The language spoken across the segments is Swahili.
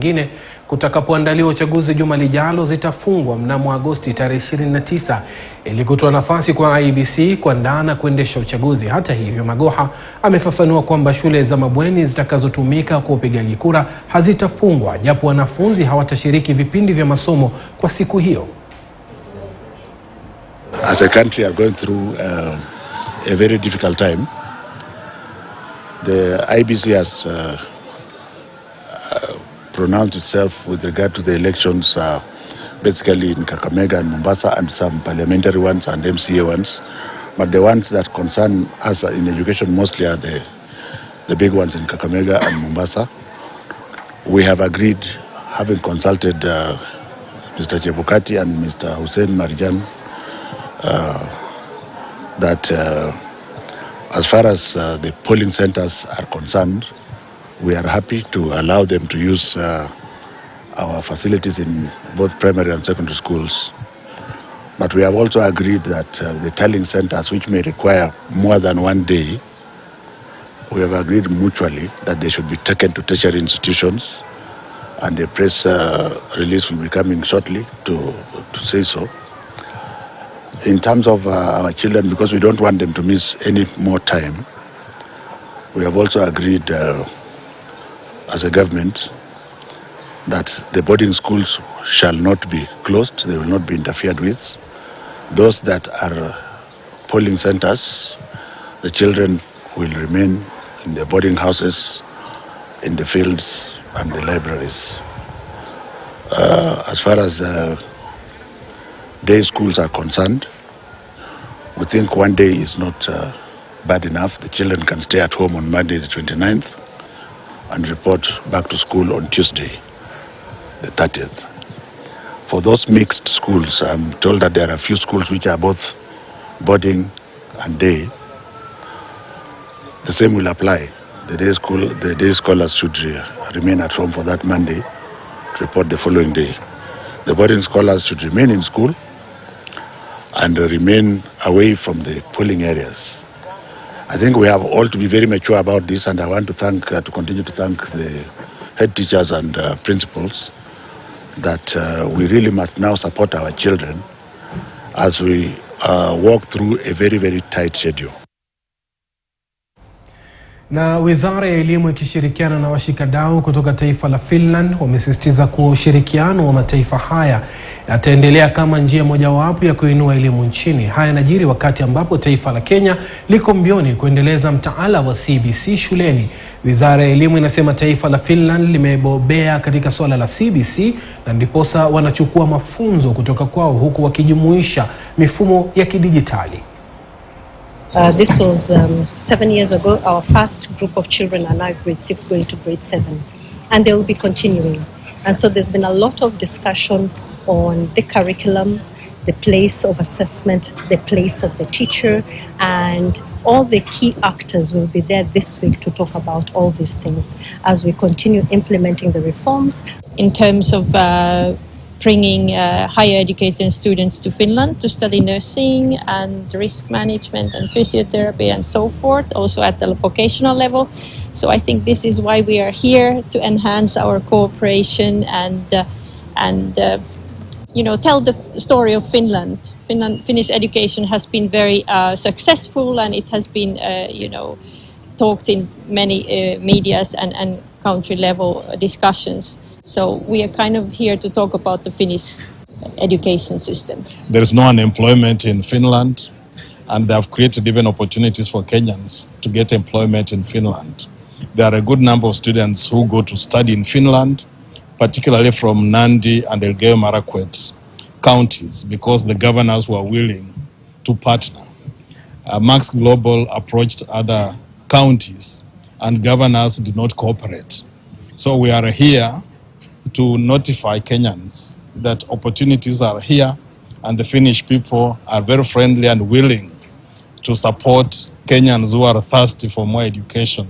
Nyingine kutakapoandaliwa uchaguzi juma lijalo zitafungwa mnamo Agosti tarehe 29 ili kutoa nafasi kwa IEBC kuandaa na kuendesha uchaguzi. Hata hivyo, Magoha amefafanua kwamba shule za mabweni zitakazotumika kwa upigaji kura hazitafungwa japo wanafunzi hawatashiriki vipindi vya masomo kwa siku hiyo. As a country are going through a very difficult time, the IEBC has pronounced itself with regard to the elections, basically in Kakamega and Mombasa, and some parliamentary ones and MCA ones. But the ones that concern us in education mostly are the big ones in Kakamega and Mombasa. We have agreed, having consulted Mr. Chebukati and Mr. Hussein Marijan, that as far as the polling centers are concerned, we are happy to allow them to use our facilities in both primary and secondary schools. But we have also agreed that the tallying centers, which may require more than one day, we have agreed mutually that they should be taken to tertiary institutions, and the press release will be coming shortly to say so. In terms of our children, because we don't want them to miss any more time, we have also agreed as a government that the boarding schools shall not be closed, they will not be interfered with. Those that are polling centers, the children will remain in the boarding houses, in the fields and the libraries. As far as day schools are concerned, we think one day is not bad enough. The children can stay at home on Monday the 29th and report back to school on Tuesday the 30th. For those mixed schools, I'm told that there are a few schools which are both boarding and day. The same will apply. The day scholars should remain at home for that Monday to report the following day. The boarding scholars should remain in school and remain away from the polling areas. I think we have all to be very mature about this, and I want to continue to thank the head teachers and principals that we really must now support our children as we walk through a very, very tight schedule. Na Wizara ya Elimu ikishirikiana na washikadau kutoka taifa la Finland wamesisitiza kuwa ushirikiano wa mataifa haya yataendelea kama njia mojawapo ya kuinua elimu nchini. Haya yanajiri wakati ambapo taifa la Kenya liko mbioni kuendeleza mtaala wa CBC shuleni. Wizara ya Elimu inasema taifa la Finland limebobea katika swala la CBC na ndiposa wanachukua mafunzo kutoka kwao huku wakijumuisha mifumo ya kidijitali. This was 7 years ago. Our first group of children are now grade 6 going to grade 7, and they will be continuing. And so there's been a lot of discussion on the curriculum, the place of assessment, the place of the teacher, and all the key actors will be there this week to talk about all these things as we continue implementing the reforms. In terms of bringing higher education students to Finland to study nursing and risk management and physiotherapy and so forth, also at the vocational level. So I think this is why we are here, to enhance our cooperation and tell the story of Finland. Finnish education has been very successful, and it has been talked in many medias and country level discussions. So we are kind of here to talk about the Finnish education system. There is no unemployment in Finland, and they have created even opportunities for Kenyans to get employment in Finland. There are a good number of students who go to study in Finland, particularly from Nandi and Elgeyo-Marakwet counties, because the governors were willing to partner. Max Global approached other counties and governors did not cooperate. So we are here to notify Kenyans that opportunities are here, and the Finnish people are very friendly and willing to support Kenyans who are thirsty for more education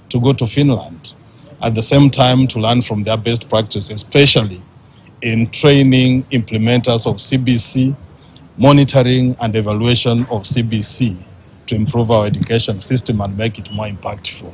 to go to Finland. At the same time, to learn from their best practices, especially in training implementers of CBC, monitoring and evaluation of CBC to improve our education system and make it more impactful.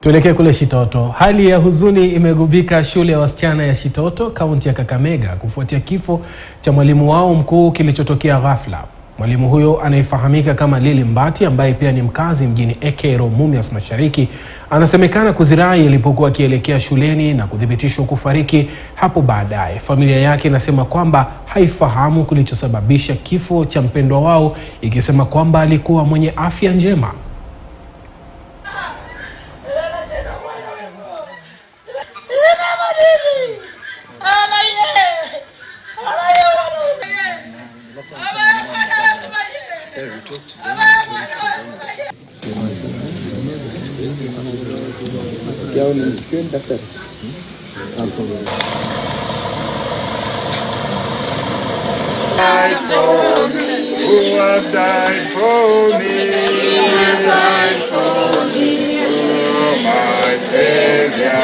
Tuelekee kule Shitoto. Hali ya huzuni imegubika shule ya wasichana ya Shitoto, kaunti ya Kakamega, kufuatia kifo cha mwalimu wao mkuu kilichotokea ghafla. Mwalimu huyo anayefahamika kama Lilly Mbati, ambaye pia ni mkazi mjini Ekero, Mumias Mashariki, anasemekana kuzirai alipokuwa akielekea shuleni na kuthibitishwa kufariki hapo baadaye. Familia yake inasema kwamba haifahamu kilichosababisha kifo cha mpendwa wao, ikisema kwamba alikuwa mwenye afya njema.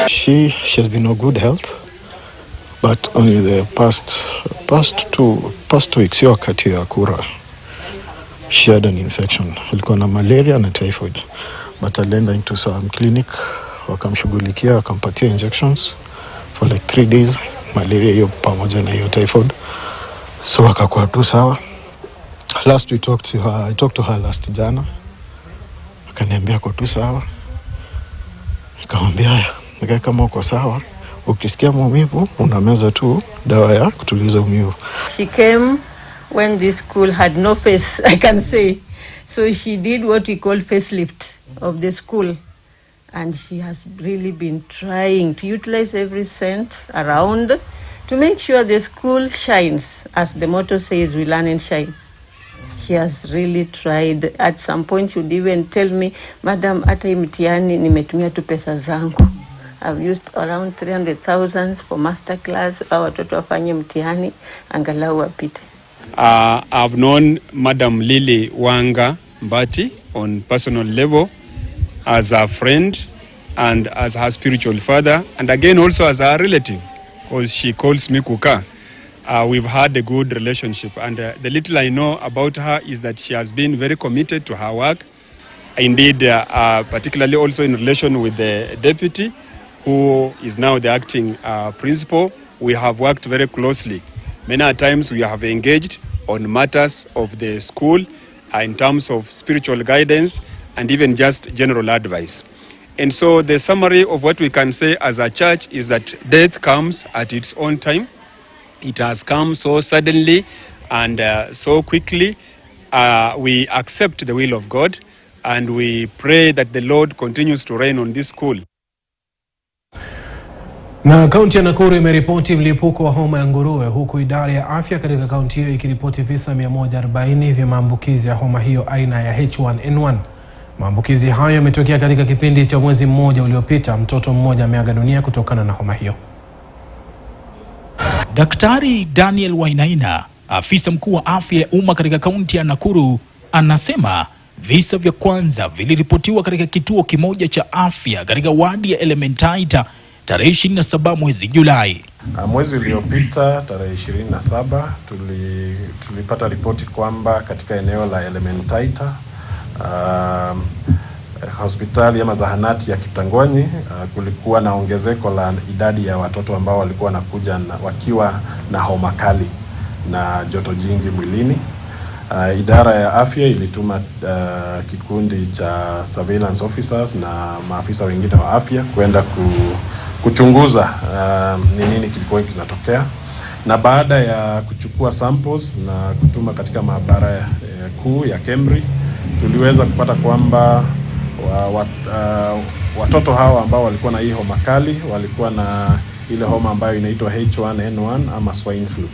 She has been of good health, but only the past two weeks wakati ya kura she had an infection. Ilikuwa na malaria na typhoid, but alienda into some clinic, wakamshughulikia, wakampatia injections for like 3 days, malaria hiyo pamoja na hiyo typhoid, so wakakuwa tu sawa. Last we talked to her, I talked to her last jana, akaniambia kwa tu sawa. Nikamwambia kama uko sawa, ukisikia maumivu unameza tu dawa ya kutuliza maumivu. She came when this school had no face, I can say. So she did what we call facelift of the school. And she has really been trying to utilize every cent around to make sure the school shines. As the motto says, we learn and shine. She has really tried. At some point, she would even tell me, Madam, ata mtihani nimetumia tu pesa zangu. I've used around 300,000 for master class. Watoto wafanye mtihani, angalau wapite. I've known Madam Lilly Mbati on personal level as a friend and as her spiritual father, and again also as a relative, because she calls me Kuka. We've had a good relationship, and the little I know about her is that she has been very committed to her work. Indeed, particularly also in relation with the deputy, who is now the acting principal, we have worked very closely. Many times we have engaged on matters of the school in terms of spiritual guidance and even just general advice. And so the summary of what we can say as a church is that death comes at its own time. It has come so suddenly and so quickly. We accept the will of God and we pray that the Lord continues to reign on this school. Na kaunti ya Nakuru imeripoti mlipuko wa homa ya nguruwe, huku idara ya afya katika kaunti hiyo ikiripoti visa 140 vya maambukizi ya homa hiyo aina ya H1N1. Maambukizi hayo yametokea katika kipindi cha mwezi mmoja uliopita. Mtoto mmoja ameaga dunia kutokana na homa hiyo. Daktari Daniel Wainaina, afisa mkuu wa afya ya umma katika kaunti ya Nakuru, anasema visa vya kwanza viliripotiwa katika kituo kimoja cha afya katika wadi ya Elementaita tarehe 27 mwezi Julai. Mwezi uliopita tarehe 27 tulipata ripoti kwamba katika eneo la Elementaita hospitali ama zahanati ya Kitangoni kulikuwa na ongezeko la idadi ya watoto ambao walikuwa wanakuja wakiwa na homa kali na joto jingi mwilini. Idara ya afya ilituma kikundi cha surveillance officers na maafisa wengine wa afya kwenda kuchunguza ni nini kilikuwa kinatokea, na baada ya kuchukua samples na kutuma katika maabara kuu ya Kemri, tuliweza kupata kwamba watoto hawa ambao walikuwa na hii homa kali walikuwa na ile homa ambayo inaitwa H1N1 ama swine flu.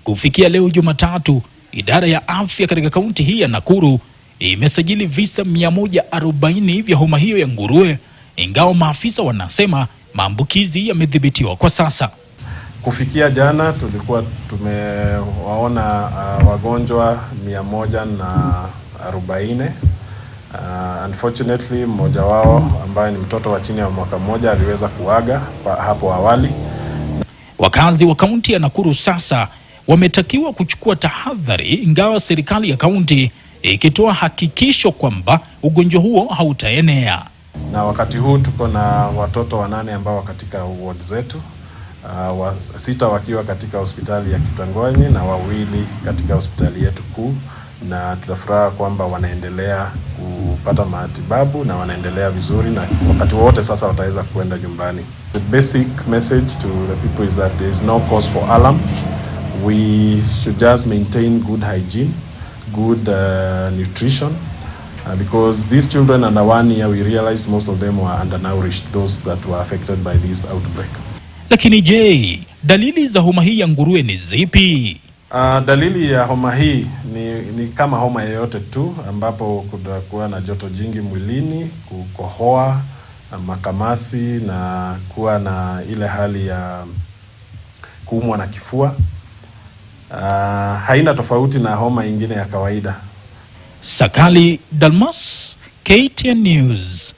Kufikia leo Jumatatu, idara ya afya katika kaunti hii ya Nakuru imesajili visa 140 vya homa hiyo ya nguruwe, ingawa maafisa wanasema maambukizi yamedhibitiwa kwa sasa. Kufikia jana tulikuwa tumewaona wagonjwa 140. Unfortunately, mmoja wao ambaye ni mtoto wa chini ya mwaka mmoja aliweza kuaga hapo awali. Wakazi wa kaunti ya Nakuru sasa wametakiwa kuchukua tahadhari, ingawa serikali ya kaunti ikitoa hakikisho kwamba ugonjwa huo hautaenea. Na wakati huu tuko na watoto 8 ambao katika ward zetu, 6 wakiwa katika hospitali ya Kitangoni na 2 katika hospitali yetu kuu, na tunafuraha kwamba wanaendelea kupata matibabu na wanaendelea vizuri, na wakati wote sasa wataweza kuenda nyumbani. The basic message to the people is that there is no cause for alarm. We should just maintain good hygiene, good nutrition, because these children under 1 year, we realized most of them were undernourished, those that were affected by this outbreak. Lakini je, dalili za homa hii ya nguruwe ni zipi? Dalili ya homa hii ni kama homa yoyote tu, ambapo kuwa na joto jingi mwilini, kukohoa, makamasi na kuwa na ile hali ya kuumwa na kifua. Haina tofauti na homa ingine ya kawaida. Sakali Dalmas, KTN News,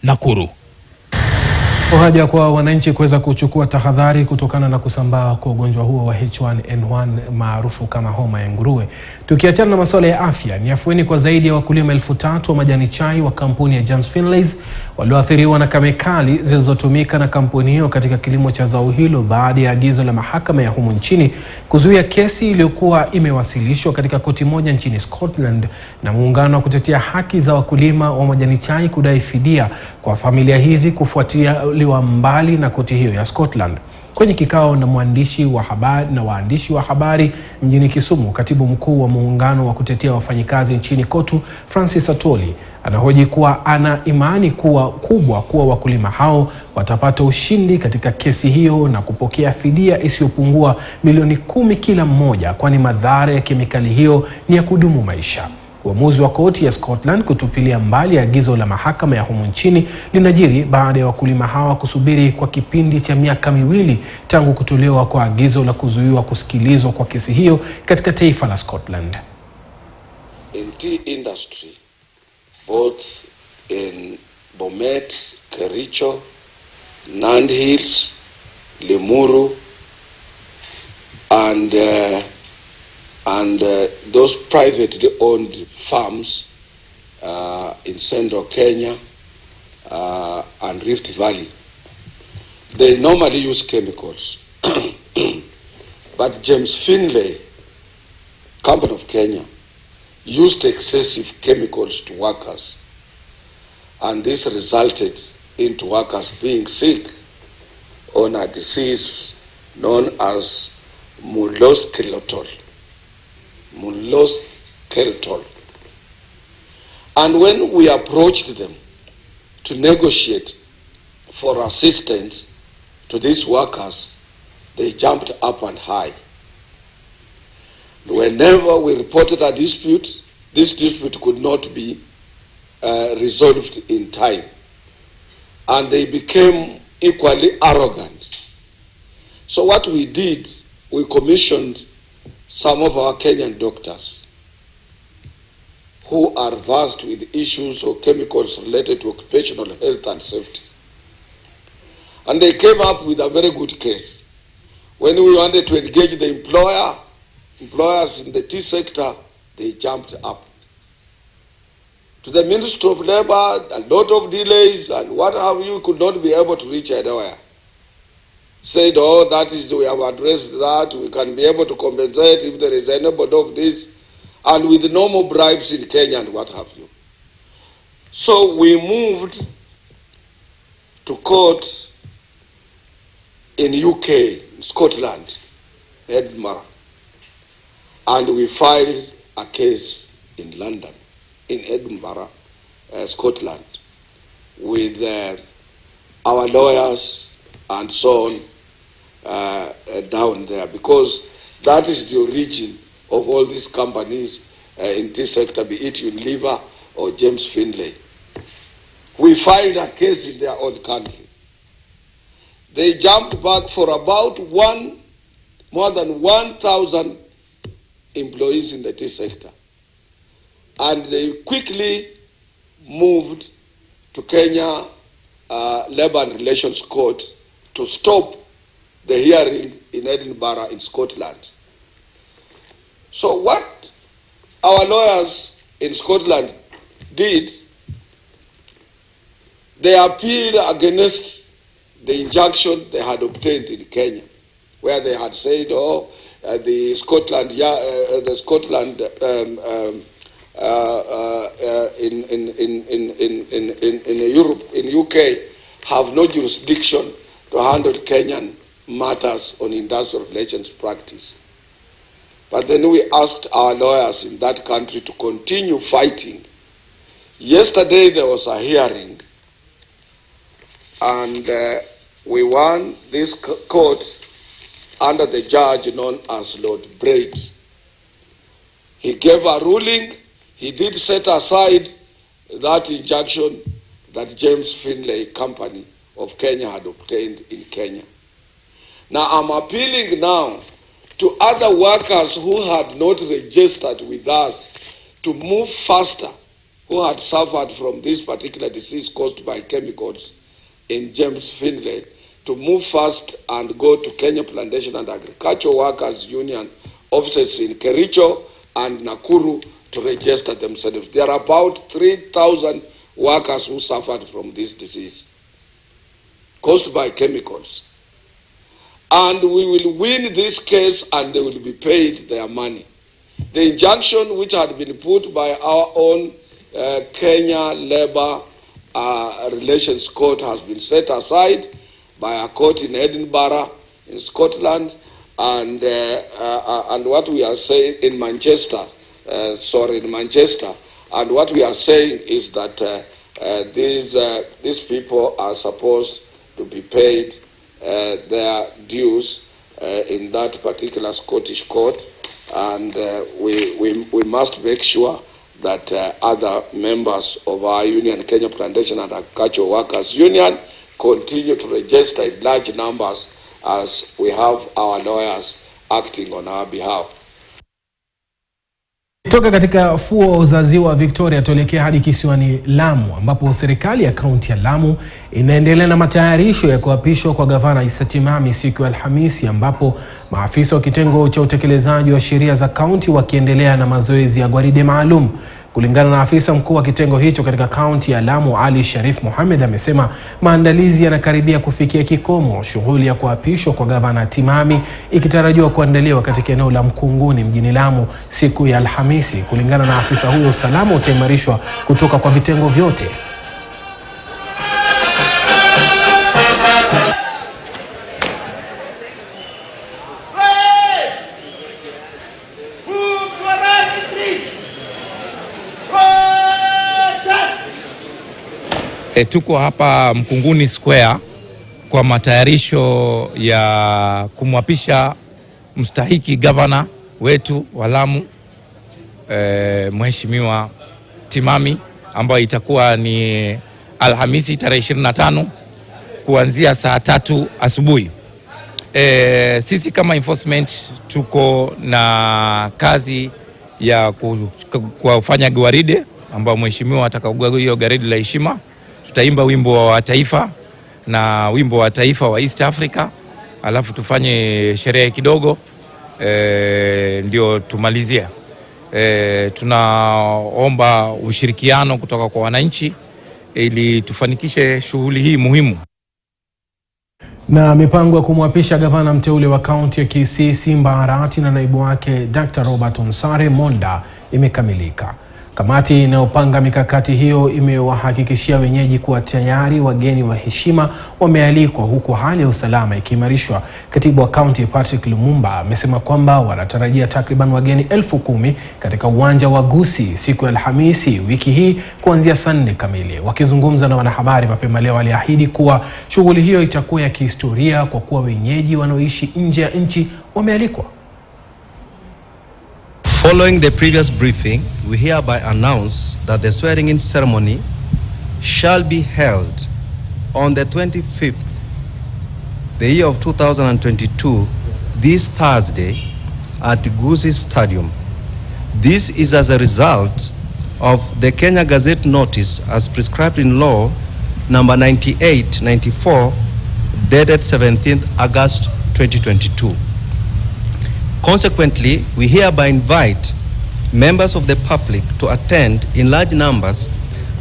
Nakuru. Haja kwa wananchi kuweza kuchukua tahadhari kutokana na kusambaa kwa ugonjwa huo wa H1N1 maarufu kama homa ya nguruwe. Tukiachana na masuala ya afya, ni afueni kwa zaidi ya wakulima 3,000 wa majani chai wa kampuni ya James Finlays walioathiriwa na kemikali zilizotumika na kampuni hiyo katika kilimo cha zao hilo baada ya agizo la mahakama ya humu nchini kuzuia kesi iliyokuwa imewasilishwa katika koti moja nchini Scotland na muungano wa kutetea haki za wakulima wa majani chai kudai fidia kwa familia hizi kufuatia mbali na koti hiyo ya Scotland. Kwenye kikao na waandishi wa habari mjini Kisumu, katibu mkuu wa muungano wa kutetea wafanyikazi nchini KOTU Francis Atoli anahoji kuwa ana imani kubwa kuwa wakulima hao watapata ushindi katika kesi hiyo na kupokea fidia isiyopungua milioni 10 kila mmoja, kwani madhara ya kemikali hiyo ni ya kudumu maisha. Uamuzi wa koti ya Scotland kutupilia mbali agizo la mahakama ya humu nchini linajiri baada ya wakulima hawa kusubiri kwa kipindi cha miaka 2 tangu kutolewa kwa agizo la kuzuiwa kusikilizwa kwa kesi hiyo katika taifa la Scotland. In tea industry, both in Bomet, Kericho, Nandi Hills, Limuru, and those privately owned farms in Central Kenya and Rift Valley, they normally use chemicals. But James Finlay, Company of Kenya, used excessive chemicals to workers, and this resulted into workers being sick on a disease known as musculoskeletal. And when we approached them to negotiate for assistance to these workers, they jumped up and high. Whenever we reported a dispute, this dispute could not be resolved in time. And they became equally arrogant. So what we did, we commissioned some of our Kenyan doctors who are versed with issues of chemicals related to occupational health and safety. And they came up with a very good case. When we wanted to engage the employers in the tea sector, they jumped up. To the Ministry of Labor, a lot of delays and what have you, could not be able to reach anywhere. Said, oh, that is, we have addressed that, we can be able to compensate if there is anybody of this, and with normal bribes in Kenya and what have you. So we moved to court in UK, in Scotland, Edinburgh, and we filed a case in London, in Edinburgh, Scotland, with our lawyers and so on down there, because that is the origin of all these companies in this sector, be it Unilever or James Finlay. We filed a case in their own country. They jumped back for about more than 1,000 employees in the tea sector. And they quickly moved to Kenya Labour and Relations Court to stop the hearing in Edinburgh in Scotland. So what our lawyers in Scotland did, They appealed against the injunction they had obtained in Kenya, where they had said, the Scotland in Europe, in UK, have no jurisdiction to handle Kenyan matters on industrial relations practice. But then we asked our lawyers in that country to continue fighting. Yesterday there was a hearing, and we won this court under the judge known as Lord Braid. He gave a ruling. He did set aside that injunction that James Finlay Company of Kenya had obtained in Kenya. Now I'm appealing now to other workers who had not registered with us to move faster, who had suffered from this particular disease caused by chemicals in James Finlay, to move fast and go to Kenya Plantation and Agricultural Workers Union offices in Kericho and Nakuru to register themselves. There are about 3,000 workers who suffered from this disease caused by chemicals. And we will win this case and they will be paid their money. The injunction which had been put by our own Kenya Labour Relations Court has been set aside by a court in Edinburgh, in Scotland, and what we are saying in Manchester, and what we are saying is that these people are supposed to be paid their dues in that particular Scottish court, and we must make sure that other members of our union, Kenya Plantation and Agricultural Workers Union, continue to register in large numbers as we have our lawyers acting on our behalf. Toka katika fuo za ziwa Victoria tuelekea hadi kisiwani Lamu, ambapo serikali ya kaunti ya Lamu inaendelea na matayarisho ya kuapishwa kwa gavana Issa Timami siku ya Alhamisi, ambapo maafisa wa kitengo cha utekelezaji wa sheria za kaunti wakiendelea na mazoezi ya gwaride maalum. Kulingana na afisa mkuu wa kitengo hicho katika kaunti ya Lamu, Ali Sharif Mohamed, amesema maandalizi yanakaribia kufikia kikomo, shughuli ya kuapishwa kwa gavana Timami ikitarajiwa kuandaliwa katika eneo la Mkunguni mjini Lamu siku ya Alhamisi. Kulingana na afisa huyo, usalama utaimarishwa kutoka kwa vitengo vyote. Tuko hapa Mkunguni Square kwa matayarisho ya kumwapisha mstahiki gavana wetu wa Lamu, Mheshimiwa Timami, ambayo itakuwa ni Alhamisi tarehe 25 kuanzia saa 3 asubuhi. Sisi kama enforcement tuko na kazi ya kufanya gwaride, ambao mheshimiwa atakagua hiyo gwaride la heshima. Tutaimba wimbo wa taifa na wimbo wa taifa wa East Africa, alafu tufanye sherehe kidogo, ndio tumalizia. Tunaomba ushirikiano kutoka kwa wananchi ili tufanikishe shughuli hii muhimu. Na mipango ya kumwapisha gavana mteule wa kaunti ya Kisii Simba Arati na naibu wake Dr. Robert Onsare Monda imekamilika. Kamati inayopanga mikakati hiyo imewahakikishia wenyeji kuwa tayari wageni wa heshima wamealikwa, huku hali ya usalama ikiimarishwa. Katibu wa kaunti Patrick Lumumba amesema kwamba wanatarajia takriban wageni 10,000 katika uwanja wa Gusii siku ya Alhamisi wiki hii kuanzia saa 4 kamili. Wakizungumza na wanahabari mapema leo, waliahidi kuwa shughuli hiyo itakuwa ya kihistoria kwa kuwa wenyeji wanaoishi nje ya nchi wamealikwa. Following the previous briefing, we hereby announce that the swearing-in ceremony shall be held on the 25th, the year of 2022, this Thursday at Gusii Stadium. This is as a result of the Kenya Gazette notice as prescribed in law number 98/94 dated 17th August 2022. Consequently, we hereby invite members of the public to attend in large numbers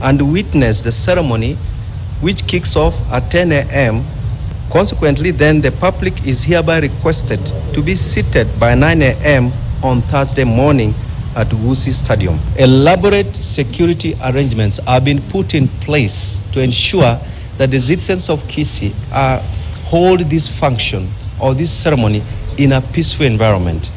and witness the ceremony which kicks off at 10 a.m. Consequently, then the public is hereby requested to be seated by 9 a.m. on Thursday morning at Wusi Stadium. Elaborate security arrangements are being put in place to ensure that the citizens of Kisii hold this function or this ceremony in a peaceful environment.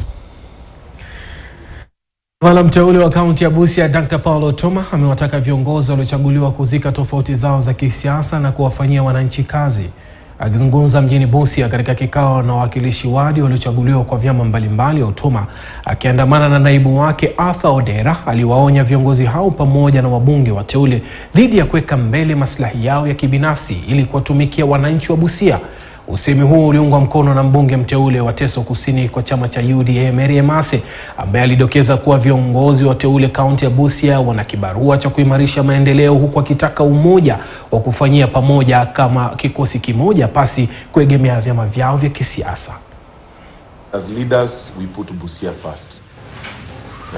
Gavana mteule wa kaunti ya Busia Dr. Paul Otoma amewataka viongozi waliochaguliwa kuzika tofauti zao za kisiasa na kuwafanyia wananchi kazi. Akizungumza mjini Busia katika kikao na wawakilishi wadi waliochaguliwa kwa vyama mbalimbali, Otoma akiandamana na naibu wake Arthur Odera aliwaonya viongozi hao pamoja na wabunge wateule dhidi ya kuweka mbele maslahi yao ya kibinafsi ili kuwatumikia wananchi wa Busia. Usemi huu uliungwa mkono na mbunge mteule wa Teso Kusini kwa chama cha UDA Mary Emase, ambaye alidokeza kuwa viongozi wateule kaunti ya Busia wana kibarua cha kuimarisha maendeleo, huku akitaka umoja wa kufanyia pamoja kama kikosi kimoja pasi kuegemea vyama vyao vya kisiasa. As leaders, we put Busia first.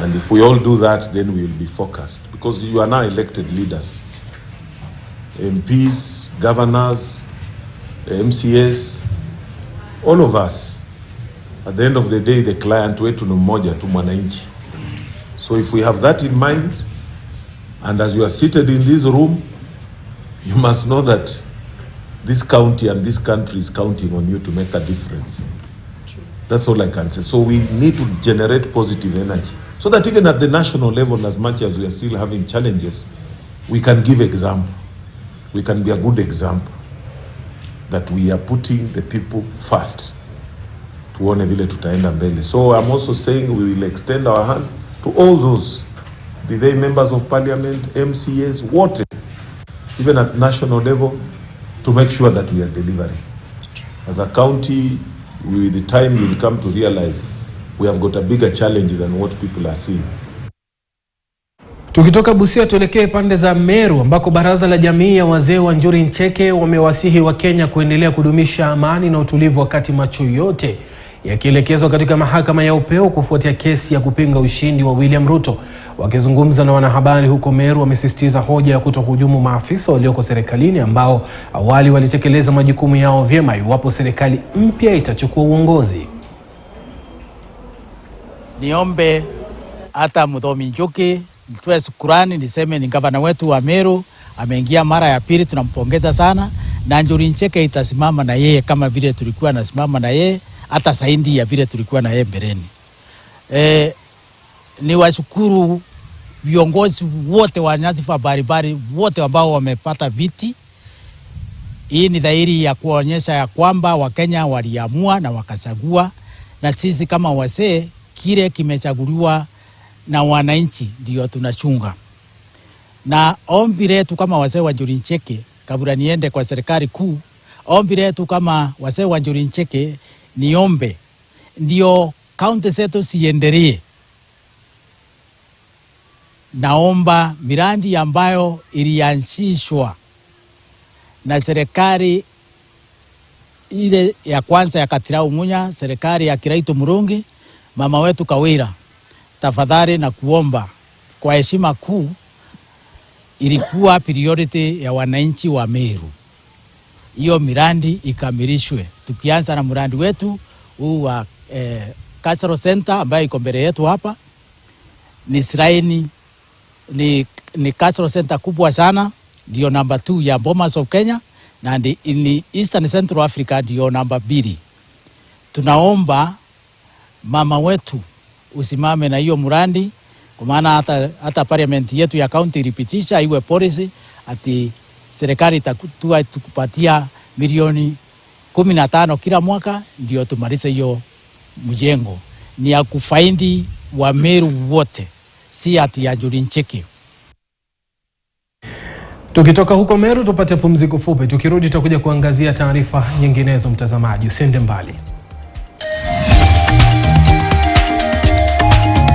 And if we all do that, then we will be focused. Because you are now elected leaders. MPs, governors, MCAs, all of us. At the end of the day, the client wetu ni mmoja tu, mwananchi. So if we have that in mind, and as you are seated in this room, you must know that this county and this country is counting on you to make a difference. That's all I can say. So we need to generate positive energy, so that even at the national level, as much as we are still having challenges, we can give example. We can be a good example that we are putting the people first. Tuone vile tutaenda mbele. So I'm also saying we will extend our hand to all those, be they members of parliament, MCAs, what, even at national level, to make sure that we are delivering. As a county, with the time we will come to realize we have got a bigger challenge than what people are seeing. Tukitoka Busia tuelekee pande za Meru, ambako baraza la jamii ya wazee wa Njuri Ncheke wamewasihi wa Kenya kuendelea kudumisha amani na utulivu wakati macho yote yakielekezwa katika mahakama ya upeo kufuatia kesi ya kupinga ushindi wa William Ruto. Wakizungumza na wanahabari huko Meru, wamesisitiza hoja ya kutohujumu maafisa walioko serikalini ambao awali walitekeleza majukumu yao vyema iwapo serikali mpya itachukua uongozi. Niombe hata Muthomi Njuki nitoe shukrani, niseme ni gavana wetu wa Meru, ameingia mara ya pili, tunampongeza sana, na Njuri Ncheke itasimama na yeye kama vile tulikuwa nasimama na yeye, hata zaidi ya vile tulikuwa na yeye mbeleni. Ni washukuru viongozi wote wa nyadhifa mbalimbali wote ambao wamepata viti. Hii ni dhahiri ya kuonyesha ya kwamba Wakenya waliamua na wakachagua, na sisi kama wazee kile kimechaguliwa na wananchi ndio tunachunga. Na ombi letu kama wazee wa Njuri Ncheke, kabla niende kwa serikali kuu, ombi letu kama wazee wa Njuri Ncheke niombe ndio kaunti zetu siendelee. Naomba miradi ambayo ilianzishwa na serikali ile ya kwanza ya Katirau Munya, serikali ya Kiraitu Murungi, mama wetu Kawira, tafadhali na kuomba kwa heshima kuu, ilikuwa priority ya wananchi wa Meru. Hiyo miradi ikamilishwe. Tukianza na mradi wetu huu wa Cultural Center ambayo iko mbele yetu hapa, ni shrine, ni Cultural Center kubwa sana, ndio number 2 ya Bomas of Kenya, na in Eastern Central Africa ndio number 2. Tunaomba mama wetu usimame na hiyo mradi, kwa maana hata parliament yetu ya county ilipitisha iwe policy ati serikali tukupatia milioni 15 kila mwaka ndio tumalize hiyo mjengo. Ni ya kufaidi wa Meru wote, si ati ya Njuri Ncheke. Tukitoka huko Meru tupate pumziko fupi, tukirudi tutakuja kuangazia taarifa nyinginezo. Mtazamaji, usende mbali.